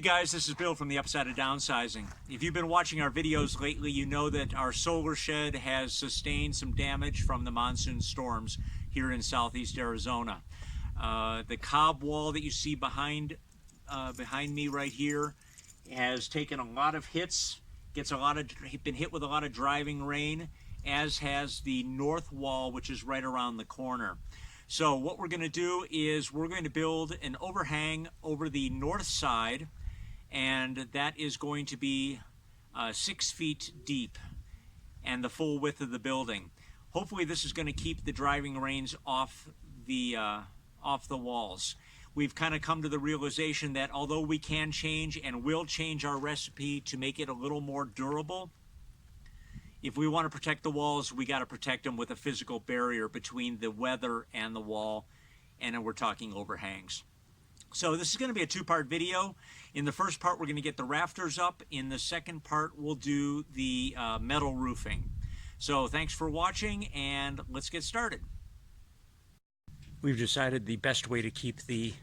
Hey guys, this is Bill from the Upside of Downsizing. If you've been watching our videos lately, you know that our solar shed has sustained some damage from the monsoon storms here in southeast Arizona. The cob wall that you see behind me right here has taken a lot of hits, been hit with a lot of driving rain, as has the north wall, which is right around the corner. So what we're going to do is we're going to build an overhang over the north side, and that is going to be 6 feet deep and the full width of the building. Hopefully this is going to keep the driving rains off the walls. We've kind of come to the realization that although we can change and will change our recipe to make it a little more durable, if we want to protect the walls, we got to protect them with a physical barrier between the weather and the wall, and then we're talking overhangs. So this is going to be a two-part video. In the first part, we're going to get the rafters up. In the second part, we'll do the metal roofing. So thanks for watching, and let's get started. We've decided the best way to keep the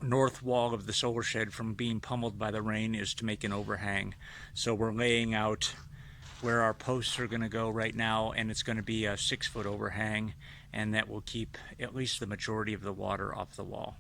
north wall of the solar shed from being pummeled by the rain is to make an overhang. So we're laying out where our posts are going to go right now, and it's going to be a 6-foot overhang, and that will keep at least the majority of the water off the wall.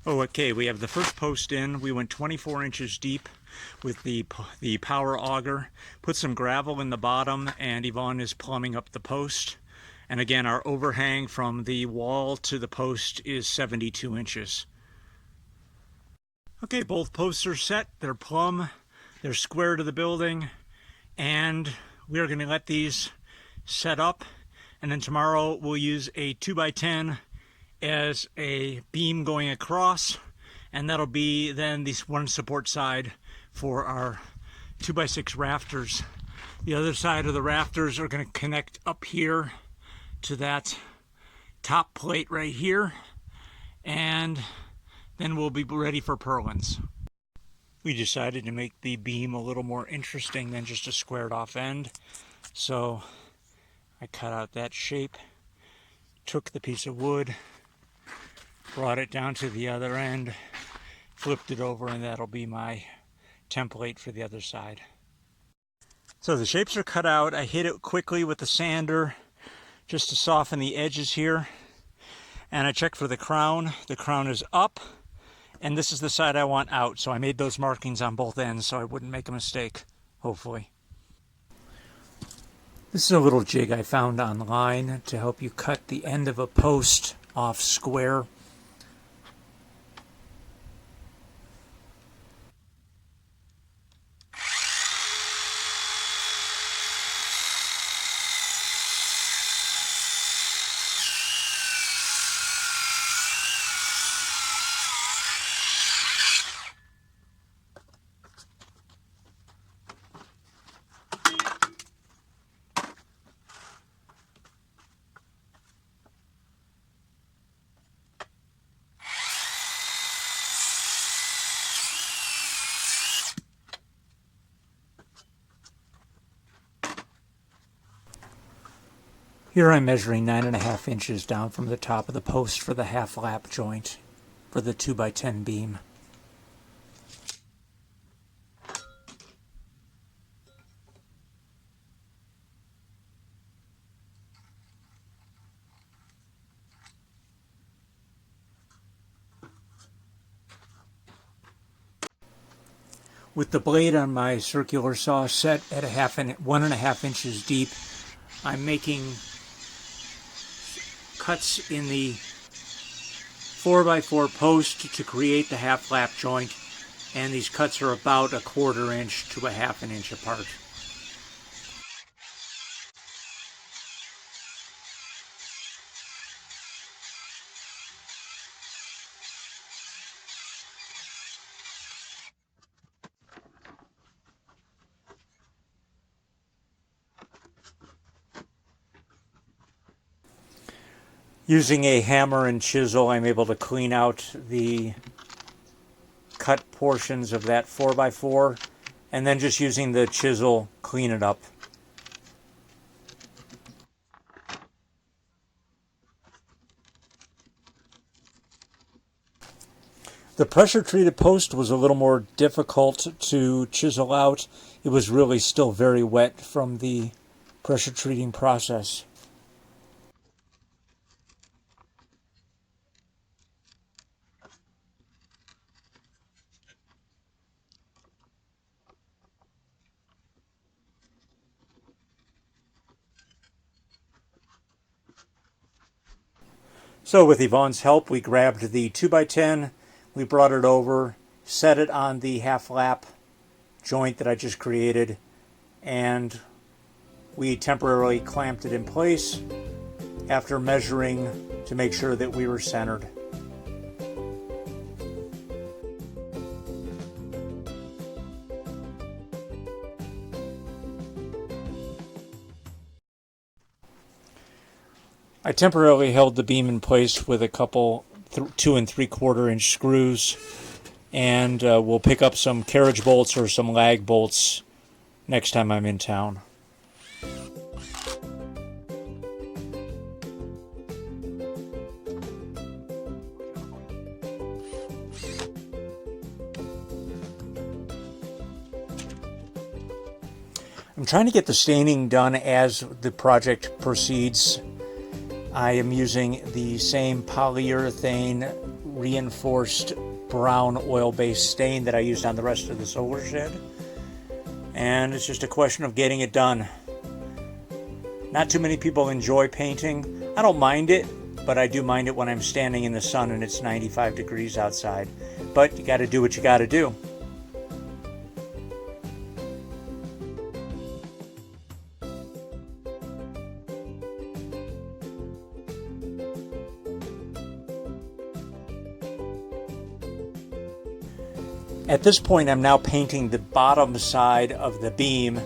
Oh, okay, we have the first post in. We went 24 inches deep with the power auger, put some gravel in the bottom, and Yvonne is plumbing up the post. And again, our overhang from the wall to the post is 72 inches. Okay, both posts are set. They're plumb, they're square to the building, and we're going to let these set up. And then tomorrow we'll use a 2x10 as a beam going across, and that'll be then this one support side for our 2x6 rafters. The other side of the rafters are going to connect up here to that top plate right here, and then we'll be ready for purlins. We decided to make the beam a little more interesting than just a squared off end, so I cut out that shape, took the piece of wood, brought it down to the other end, flipped it over, and that'll be my template for the other side. So the shapes are cut out. I hit it quickly with the sander just to soften the edges here. And I checked for the crown. The crown is up, and this is the side I want out. So I made those markings on both ends so I wouldn't make a mistake, hopefully. This is a little jig I found online to help you cut the end of a post off square. Here I'm measuring 9.5 inches down from the top of the post for the half lap joint for the 2x10 beam. With the blade on my circular saw set at 1.5 inches deep, I'm making cuts in the 4x4 post to create the half lap joint, and these cuts are about 1/4 inch to 1/2 inch apart. Using a hammer and chisel, I'm able to clean out the cut portions of that 4x4, and then just using the chisel, clean it up. The pressure-treated post was a little more difficult to chisel out. It was really still very wet from the pressure treating process. So with Yvonne's help, we grabbed the 2x10, we brought it over, set it on the half lap joint that I just created, and we temporarily clamped it in place after measuring to make sure that we were centered. I temporarily held the beam in place with a couple 2 3/4 inch screws, and we'll pick up some carriage bolts or some lag bolts next time I'm in town. I'm trying to get the staining done as the project proceeds. I am using the same polyurethane reinforced brown oil-based stain that I used on the rest of the solar shed. And it's just a question of getting it done. Not too many people enjoy painting. I don't mind it, but I do mind it when I'm standing in the sun and it's 95 degrees outside. But you gotta do what you gotta do. At this point, I'm now painting the bottom side of the beam,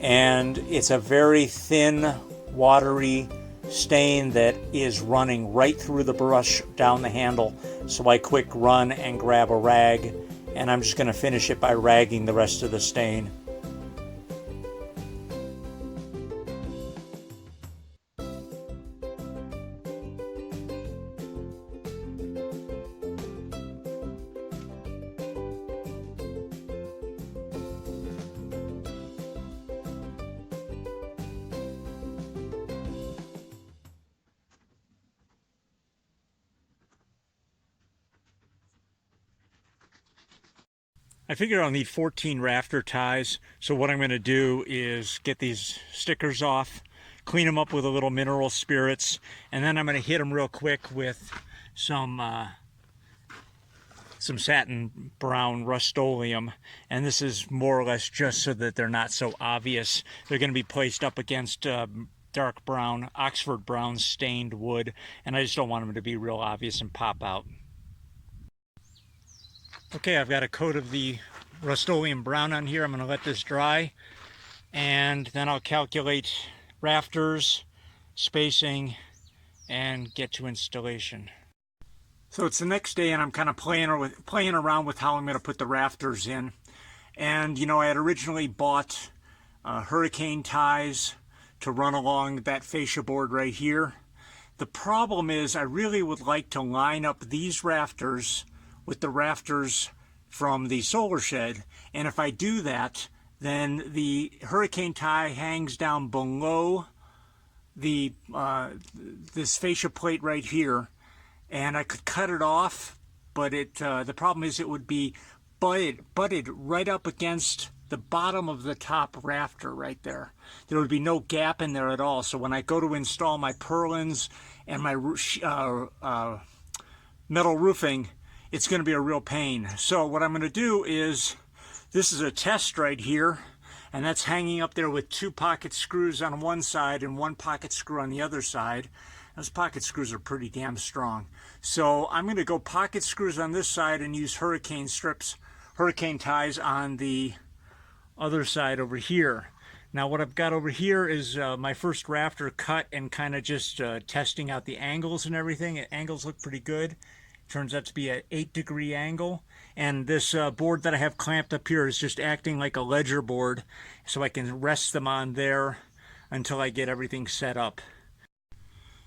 and it's a very thin, watery stain that is running right through the brush down the handle. So I quick run and grab a rag, and I'm just going to finish it by ragging the rest of the stain. I figure I'll need 14 rafter ties, so what I'm going to do is get these stickers off, clean them up with a little mineral spirits, and then I'm going to hit them real quick with some satin brown Rust-Oleum, and this is more or less just so that they're not so obvious. They're going to be placed up against dark brown, Oxford brown stained wood, and I just don't want them to be real obvious and pop out. Okay, I've got a coat of the Rust-Oleum brown on here. I'm going to let this dry, and then I'll calculate rafters, spacing, and get to installation. So it's the next day, and I'm kind of playing around with how I'm going to put the rafters in. And, you know, I had originally bought hurricane ties to run along that fascia board right here. The problem is I really would like to line up these rafters with the rafters from the solar shed, and if I do that, then the hurricane tie hangs down below the this fascia plate right here, and I could cut it off, but the problem is it would be butted right up against the bottom of the top rafter right there. There would be no gap in there at all. So when I go to install my purlins and my metal roofing, it's going to be a real pain. So what I'm going to do is, this is a test right here, and that's hanging up there with 2 pocket screws on one side and 1 pocket screw on the other side. Those pocket screws are pretty damn strong. So I'm going to go pocket screws on this side and use hurricane strips, hurricane ties on the other side over here. Now what I've got over here is my first rafter cut and kind of just testing out the angles and everything. Angles look pretty good. Turns out to be an 8-degree angle. And this board that I have clamped up here is just acting like a ledger board, so I can rest them on there until I get everything set up.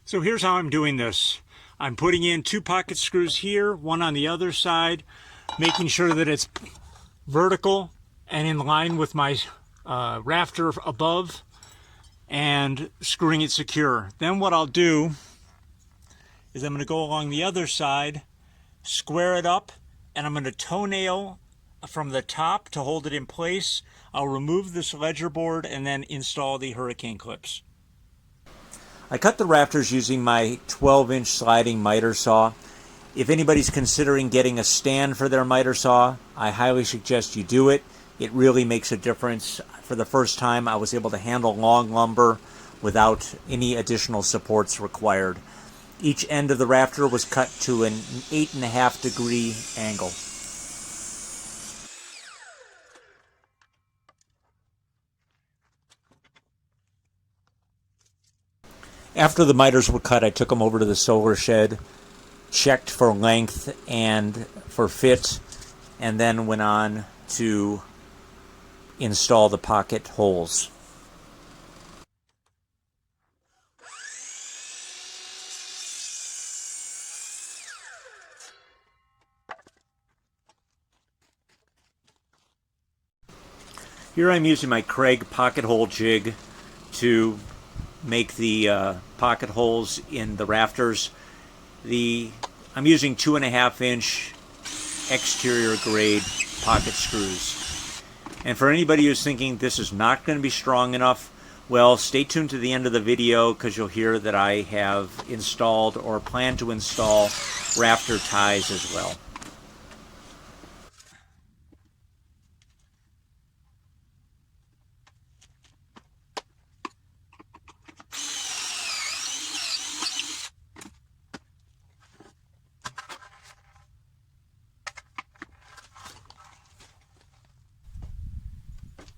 So here's how I'm doing this. I'm putting in 2 pocket screws here, 1 on the other side, making sure that it's vertical and in line with my rafter above, and screwing it secure. Then what I'll do is I'm going to go along the other side, square it up, and I'm going to toenail from the top to hold it in place. I'll remove this ledger board and then install the hurricane clips. I cut the rafters using my 12-inch sliding miter saw. If anybody's considering getting a stand for their miter saw, I highly suggest you do it. It really makes a difference. For the first time, I was able to handle long lumber without any additional supports required. Each end of the rafter was cut to an 8.5-degree angle. After the miters were cut, I took them over to the solar shed, checked for length and for fit, and then went on to install the pocket holes. Here I'm using my Craig pocket hole jig to make the pocket holes in the rafters. I'm using 2.5-inch exterior grade pocket screws. And for anybody who's thinking this is not going to be strong enough, well, stay tuned to the end of the video, because you'll hear that I have installed or plan to install rafter ties as well.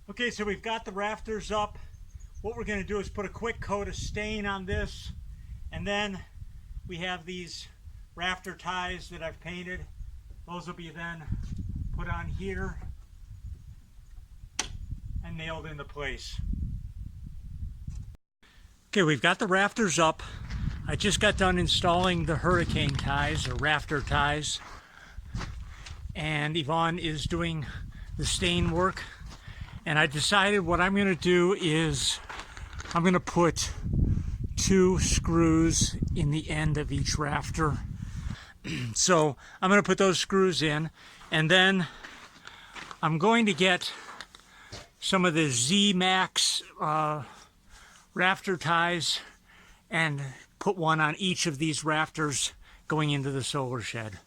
Okay, so we've got the rafters up. What we're going to do is put a quick coat of stain on this, and then we have these rafter ties that I've painted. Those will be then put on here and nailed into place. Okay, we've got the rafters up. I just got done installing the hurricane ties, or rafter ties, and Yvonne is doing the stain work. And I decided what I'm going to do is I'm going to put 2 screws in the end of each rafter. So I'm going to put those screws in, and then I'm going to get some of the Z-Max rafter ties and put one on each of these rafters going into the solar shed.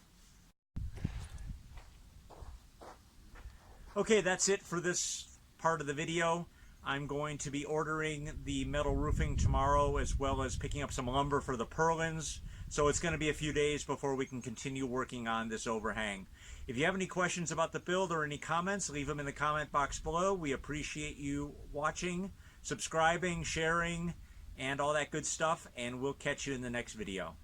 Okay, that's it for this part of the video. I'm going to be ordering the metal roofing tomorrow, as well as picking up some lumber for the purlins. So it's going to be a few days before we can continue working on this overhang. If you have any questions about the build or any comments, leave them in the comment box below. We appreciate you watching, subscribing, sharing, and all that good stuff, and we'll catch you in the next video.